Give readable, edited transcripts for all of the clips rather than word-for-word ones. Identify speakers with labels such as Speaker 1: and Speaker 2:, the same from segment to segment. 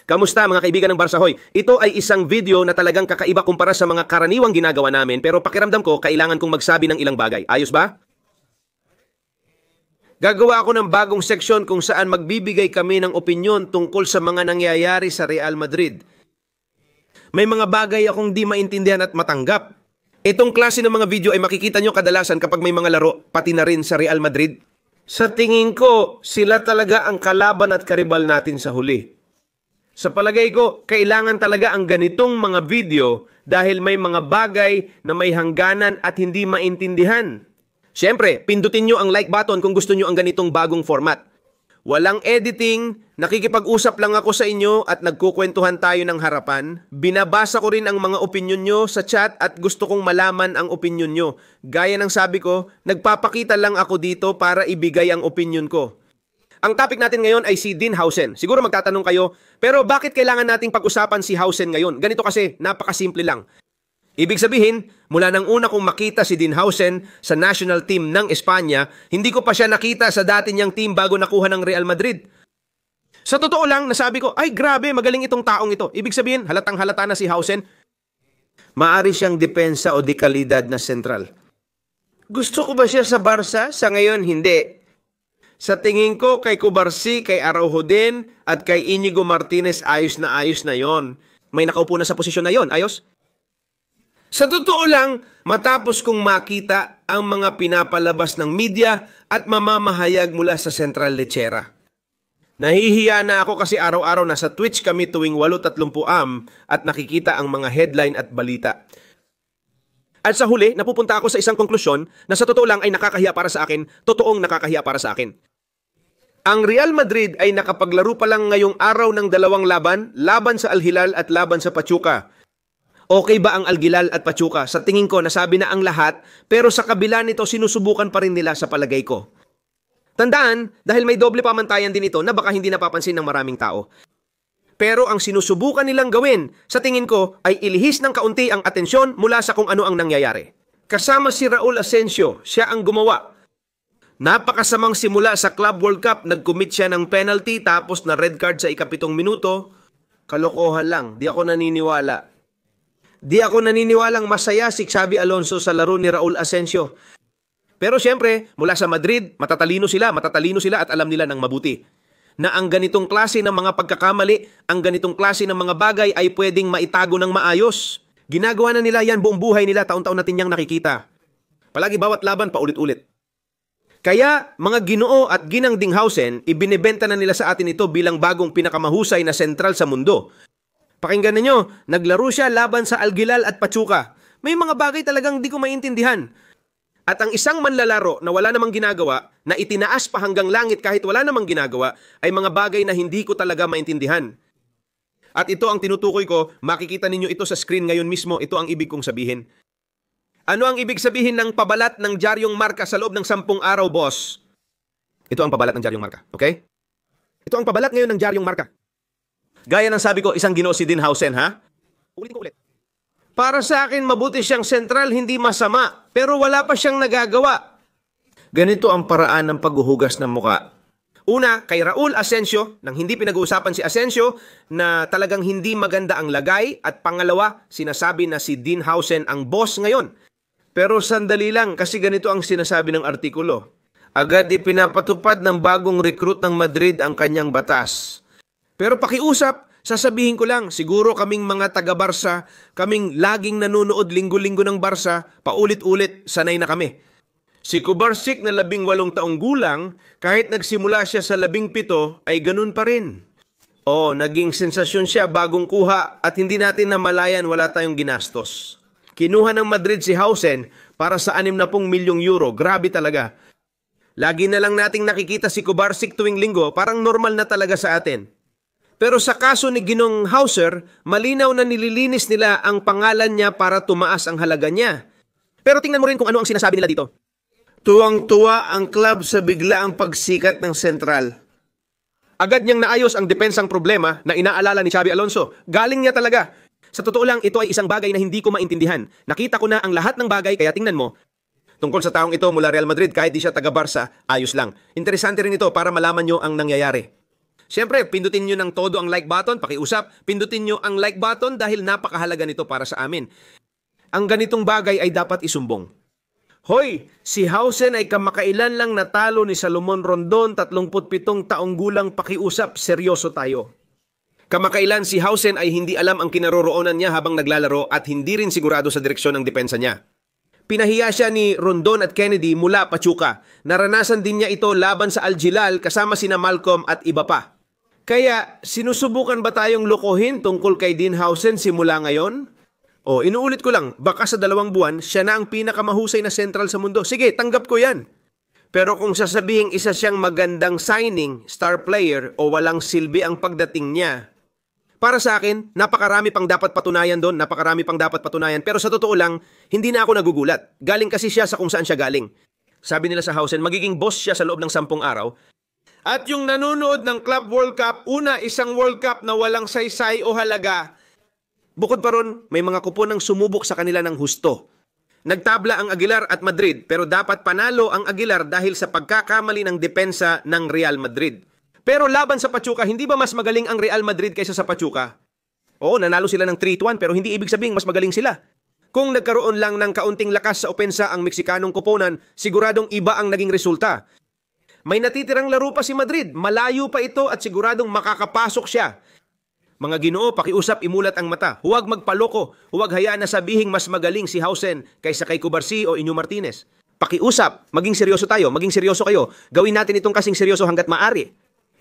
Speaker 1: Kamusta mga kaibigan ng Barsahoy? Ito ay isang video na talagang kakaiba kumpara sa mga karaniwang ginagawa namin, pero pakiramdam ko kailangan kong magsabi ng ilang bagay. Ayos ba? Gagawa ako ng bagong seksyon kung saan magbibigay kami ng opinyon tungkol sa mga nangyayari sa Real Madrid. May mga bagay akong di maintindihan at matanggap. Itong klase ng mga video ay makikita nyo kadalasan kapag may mga laro, pati na rin sa Real Madrid. Sa tingin ko, sila talaga ang kalaban at karibal natin sa huli. Sa palagay ko, kailangan talaga ang ganitong mga video dahil may mga bagay na may hangganan at hindi maintindihan. Siyempre, pindutin nyo ang like button kung gusto nyo ang ganitong bagong format. Walang editing, nakikipag-usap lang ako sa inyo at nagkukwentuhan tayo ng harapan. Binabasa ko rin ang mga opinyon nyo sa chat at gusto kong malaman ang opinyon nyo. Gaya ng sabi ko, nagpapakita lang ako dito para ibigay ang opinyon ko. Ang topic natin ngayon ay si Dean Howsen. Siguro magtatanong kayo, pero bakit kailangan nating pag-usapan si Howsen ngayon? Ganito kasi, napakasimple lang. Ibig sabihin, mula nang una kong makita si Dean Howsen sa national team ng Espanya, hindi ko pa siya nakita sa dati niyang team bago nakuha ng Real Madrid. Sa totoo lang, nasabi ko, ay grabe, magaling itong taong ito. Ibig sabihin, halatang halata na si Howsen. Maari siyang depensa o di kalidad na sentral. Gusto ko ba siya sa Barca? Sa ngayon, hindi. Sa tingin ko, kay Cubarsí, kay Araujo din, at kay Inigo Martinez, ayos na yon. May nakaupo na sa posisyon na yon, ayos? Sa totoo lang, matapos kong makita ang mga pinapalabas ng media at mamamahayag mula sa Central Lechera. Nahihiya na ako kasi araw-araw nasa Twitch kami tuwing 8:30 AM at nakikita ang mga headline at balita. At sa huli, napupunta ako sa isang konklusyon na sa totoo lang ay nakakahiya para sa akin, totoong nakakahiya para sa akin. Ang Real Madrid ay nakapaglaro pa lang ngayong araw ng dalawang laban sa Al Hilal at laban sa Pachuca. Okay ba ang Al Hilal at Pachuca? Sa tingin ko, nasabi na ang lahat, pero sa kabila nito, sinusubukan pa rin nila sa palagay ko. Tandaan, dahil may doble pamantayan din ito na baka hindi napapansin ng maraming tao. Pero ang sinusubukan nilang gawin, sa tingin ko, ay ilihis ng kaunti ang atensyon mula sa kung ano ang nangyayari. Kasama si Raul Asensio, siya ang gumawa. Napakasamang simula sa Club World Cup, nag-commit siya ng penalty tapos na red card sa ika-7 minuto. Kalokohan lang, di ako naniniwala. Di ako naniniwalang masaya si Xabi Alonso sa laro ni Raul Asensio. Pero siyempre, mula sa Madrid, matatalino sila at alam nila ng mabuti. Na ang ganitong klase ng mga pagkakamali, ang ganitong klase ng mga bagay ay pwedeng maitago ng maayos. Ginagawa na nila yan buong buhay nila, taon-taon natin niyang nakikita. Palagi bawat laban, paulit-ulit. Kaya, mga Ginoo at Ginang Dean Howsen, ibinebenta na nila sa atin ito bilang bagong pinakamahusay na sentral sa mundo. Pakinggan ninyo, naglaro siya laban sa Al Hilal at Pachuca. May mga bagay talagang di ko maintindihan. At ang isang manlalaro na wala namang ginagawa, na itinaas pa hanggang langit kahit wala namang ginagawa, ay mga bagay na hindi ko talaga maintindihan. At ito ang tinutukoy ko, makikita ninyo ito sa screen ngayon mismo, ito ang ibig kong sabihin. Ano ang ibig sabihin ng pabalat ng Diaryong Marca sa loob ng 10 araw, boss? Ito ang pabalat ng Diaryong Marca, okay? Ito ang pabalat ngayon ng Diaryong Marca. Gaya ng sabi ko, isang Ginoo si Dean Howsen, ha? Ulitin ko ulit. Para sa akin, mabuti siyang sentral, hindi masama. Pero wala pa siyang nagagawa. Ganito ang paraan ng paghuhugas ng muka. Una, kay Raul Asensio, nang hindi pinag-uusapan si Asensio, na talagang hindi maganda ang lagay. At pangalawa, sinasabi na si Dean Howsen ang boss ngayon. Pero sandali lang, kasi ganito ang sinasabi ng artikulo. Agad ipinapatupad ng bagong recruit ng Madrid ang kanyang batas. Pero pakiusap, sasabihin ko lang, siguro kaming mga taga-Barsa, kaming laging nanonood linggo-linggo ng Barsa, paulit-ulit, sanay na kami. Si Cubarsí na 18 taong gulang, kahit nagsimula siya sa 17, ay ganun pa rin. Naging sensasyon siya bagong kuha at hindi natin namalayan wala tayong ginastos. Kinuha ng Madrid si Howsen para sa 60 milyong euro, grabe talaga. Lagi na lang nating nakikita si Cubarsí tuwing linggo, parang normal na talaga sa atin. Pero sa kaso ni Ginong Hauser, malinaw na nililinis nila ang pangalan niya para tumaas ang halaga niya. Pero tingnan mo rin kung ano ang sinasabi nila dito. Tuwang-tuwa ang club sa biglaang pagsikat ng sentral. Agad niyang naayos ang depensang problema na inaalala ni Xabi Alonso. Galing niya talaga. Sa totoo lang, ito ay isang bagay na hindi ko maintindihan. Nakita ko na ang lahat ng bagay, kaya tingnan mo. Tungkol sa taong ito mula Real Madrid, kahit di siya taga-Barca, ayos lang. Interesante rin ito para malaman nyo ang nangyayari. Siyempre, pindutin nyo ng todo ang like button, pakiusap. Pindutin nyo ang like button dahil napakahalaga nito para sa amin. Ang ganitong bagay ay dapat isumbong. Hoy, si Hausen ay kamakailan lang natalo ni Salomon Rondon, 37 taong gulang, pakiusap, seryoso tayo. Kamakailan si Hausen ay hindi alam ang kinaroroonan niya habang naglalaro at hindi rin sigurado sa direksyon ng depensa niya. Pinahiya siya ni Rondon at Kennedy mula Pachuca. Naranasan din niya ito laban sa Al-Jilal kasama sina Malcolm at iba pa. Kaya, sinusubukan ba tayong lokohin tungkol kay Dean Hausen simula ngayon? O, inuulit ko lang, baka sa 2 buwan, siya na ang pinakamahusay na sentral sa mundo. Sige, tanggap ko yan. Pero kung sasabihin isa siyang magandang signing, star player, o walang silbi ang pagdating niya, para sa akin, napakarami pang dapat patunayan doon, napakarami pang dapat patunayan. Pero sa totoo lang, hindi na ako nagugulat. Galing kasi siya sa kung saan siya galing. Sabi nila sa Hausen, magiging boss siya sa loob ng 10 araw. At yung nanonood ng Club World Cup, isang World Cup na walang saysay o halaga. Bukod pa ron, may mga kuponang sumubok sa kanila ng husto. Nagtabla ang Aguilar at Madrid, pero dapat panalo ang Aguilar dahil sa pagkakamali ng depensa ng Real Madrid. Pero laban sa Pachuca, hindi ba mas magaling ang Real Madrid kaysa sa Pachuca? Oo, nanalo sila ng 3-1 pero hindi ibig sabihin mas magaling sila. Kung nagkaroon lang ng kaunting lakas sa opensa ang Meksikanong koponan, siguradong iba ang naging resulta. May natitirang laro pa si Madrid, malayo pa ito at siguradong makakapasok siya. Mga Ginoo, pakiusap, imulat ang mata. Huwag magpaloko, huwag hayaan na sabihing mas magaling si Hausen kaysa kay Cubarsí o Inyo Martinez. Pakiusap, maging seryoso tayo, maging seryoso kayo. Gawin natin itong kasing seryoso hanggat maaari.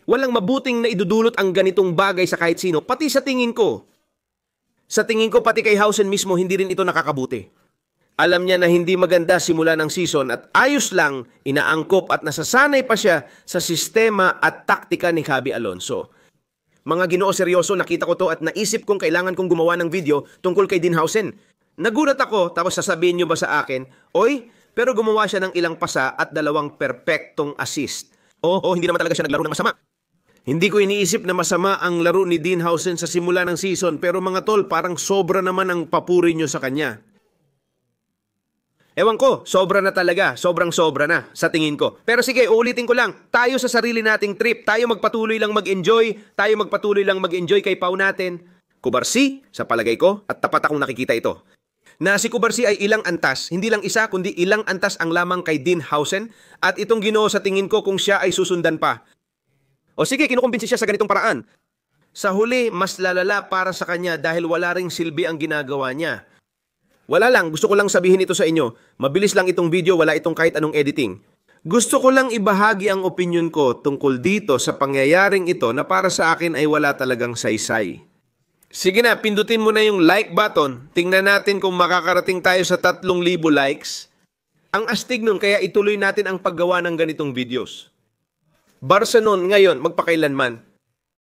Speaker 1: Walang mabuting na idudulot ang ganitong bagay sa kahit sino, pati sa tingin ko. Sa tingin ko, pati kay Hausen mismo, hindi rin ito nakakabuti. Alam niya na hindi maganda simula ng season at ayos lang, inaangkop at nasasanay pa siya sa sistema at taktika ni Xabi Alonso. Mga Ginoo, seryoso, nakita ko to at naisip kong kailangan kong gumawa ng video tungkol kay Dean Hausen. Nagulat ako, tapos sasabihin niyo ba sa akin, oy, pero gumawa siya ng ilang pasa at 2 perpektong assist. Hindi naman talaga siya naglaro ng masama. Hindi ko iniisip na masama ang laro ni Dean Hausen sa simula ng season, pero mga tol, parang sobra naman ang papuri nyo sa kanya. Ewan ko, sobra na talaga, sobrang-sobra na sa tingin ko. Pero sige, uulitin ko lang, tayo sa sarili nating trip, tayo magpatuloy lang mag-enjoy kay Pau natin. Cubarsí, sa palagay ko, at tapat akong nakikita ito. Na si Cubarsí ay ilang antas, hindi lang isa, kundi ilang antas ang lamang kay Dean Hausen, at itong Ginoo sa tingin ko kung siya ay susundan pa. O sige, kinukumbinsi siya sa ganitong paraan. Sa huli, mas lalala para sa kanya dahil wala ring silbi ang ginagawa niya. Wala lang, gusto ko lang sabihin ito sa inyo. Mabilis lang itong video, wala itong kahit anong editing. Gusto ko lang ibahagi ang opinion ko tungkol dito sa pangyayaring ito na para sa akin ay wala talagang saysay. Sige na, pindutin mo na yung like button. Tingnan natin kung makakarating tayo sa 3,000 likes. Ang astig nun, kaya ituloy natin ang paggawa ng ganitong videos. Barca noon, ngayon, magpakailanman,